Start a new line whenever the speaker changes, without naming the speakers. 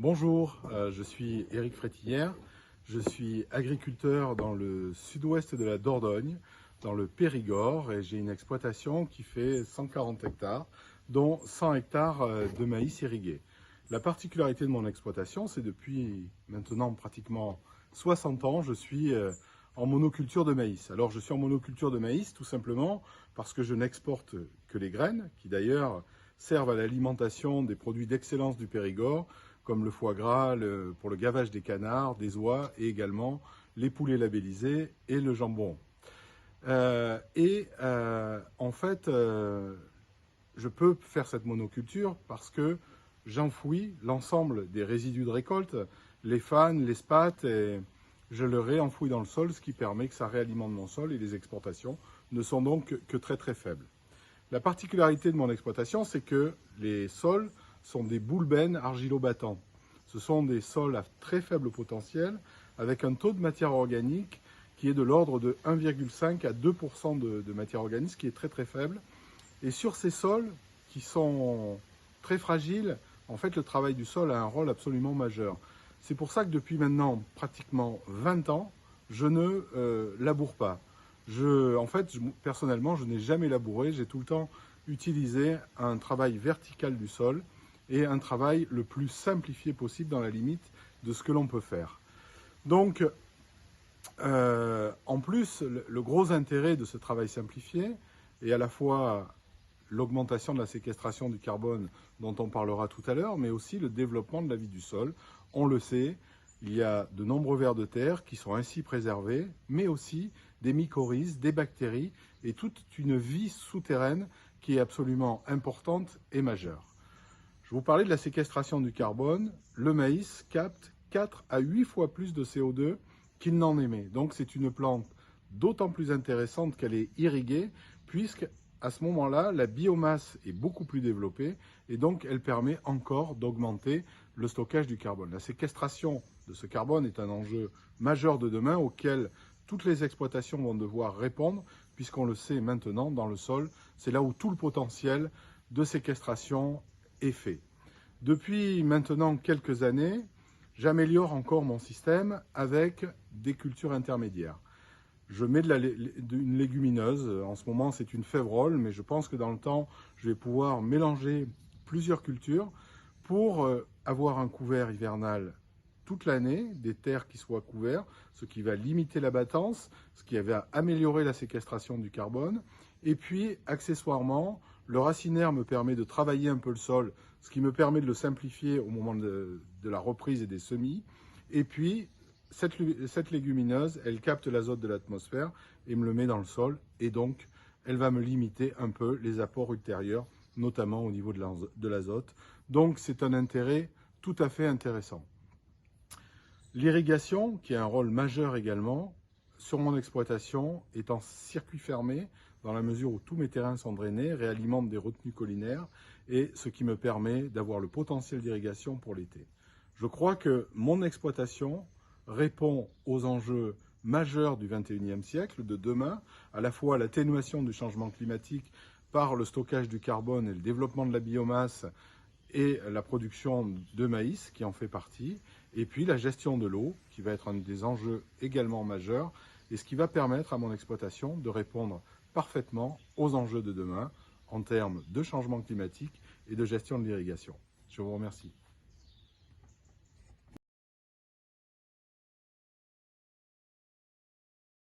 Bonjour, je suis Éric Frétillère, je suis agriculteur dans le sud-ouest de la Dordogne, dans le Périgord, et j'ai une exploitation qui fait 140 hectares, dont 100 hectares de maïs irrigué. La particularité de mon exploitation, c'est depuis maintenant pratiquement 60 ans, je suis en monoculture de maïs. Alors je suis en monoculture de maïs tout simplement parce que je n'exporte que les graines, qui d'ailleurs servent à l'alimentation des produits d'excellence du Périgord, comme le foie gras pour le gavage des canards, des oies et également les poulets labellisés et le jambon. En fait, je peux faire cette monoculture parce que j'enfouis l'ensemble des résidus de récolte, les fanes, les spattes, et je le réenfouis dans le sol, ce qui permet que ça réalimente mon sol et les exportations ne sont donc que très très faibles. La particularité de mon exploitation, c'est que les sols sont des boulbènes argilo-battants. Ce sont des sols à très faible potentiel, avec un taux de matière organique qui est de l'ordre de 1,5 à 2% de matière organique, ce qui est très très faible. Et sur ces sols, qui sont très fragiles, en fait, le travail du sol a un rôle absolument majeur. C'est pour ça que depuis maintenant pratiquement 20 ans, je ne laboure pas. Personnellement, je n'ai jamais labouré. J'ai tout le temps utilisé un travail vertical du sol et un travail le plus simplifié possible dans la limite de ce que l'on peut faire. Donc, en plus, le gros intérêt de ce travail simplifié est à la fois l'augmentation de la séquestration du carbone dont on parlera tout à l'heure, mais aussi le développement de la vie du sol. On le sait, il y a de nombreux vers de terre qui sont ainsi préservés, mais aussi des mycorhizes, des bactéries et toute une vie souterraine qui est absolument importante et majeure. Je vous parlais de la séquestration du carbone. Le maïs capte 4 à 8 fois plus de CO2 qu'il n'en émet. Donc c'est une plante d'autant plus intéressante qu'elle est irriguée, puisque à ce moment-là, la biomasse est beaucoup plus développée et donc elle permet encore d'augmenter le stockage du carbone. La séquestration de ce carbone est un enjeu majeur de demain auquel toutes les exploitations vont devoir répondre, puisqu'on le sait maintenant, dans le sol, c'est là où tout le potentiel de séquestration est fait. Depuis maintenant quelques années, j'améliore encore mon système avec des cultures intermédiaires. Je mets une légumineuse, en ce moment c'est une févrole, mais je pense que dans le temps, je vais pouvoir mélanger plusieurs cultures pour avoir un couvert hivernal toute l'année, des terres qui soient couvertes, ce qui va limiter la battance, ce qui va améliorer la séquestration du carbone. Et puis, accessoirement, le racinaire me permet de travailler un peu le sol, ce qui me permet de le simplifier au moment de la reprise et des semis. Et puis, cette légumineuse, elle capte l'azote de l'atmosphère et me le met dans le sol. Et donc, elle va me limiter un peu les apports ultérieurs, notamment au niveau de l'azote. Donc, c'est un intérêt tout à fait intéressant. L'irrigation, qui a un rôle majeur également, sur mon exploitation, est en circuit fermé, dans la mesure où tous mes terrains sont drainés, réalimentent des retenues collinaires, et ce qui me permet d'avoir le potentiel d'irrigation pour l'été. Je crois que mon exploitation répond aux enjeux majeurs du XXIe siècle, de demain, à la fois l'atténuation du changement climatique par le stockage du carbone et le développement de la biomasse et la production de maïs qui en fait partie, et puis la gestion de l'eau qui va être un des enjeux également majeurs et ce qui va permettre à mon exploitation de répondre parfaitement aux enjeux de demain en termes de changement climatique et de gestion de l'irrigation. Je vous remercie.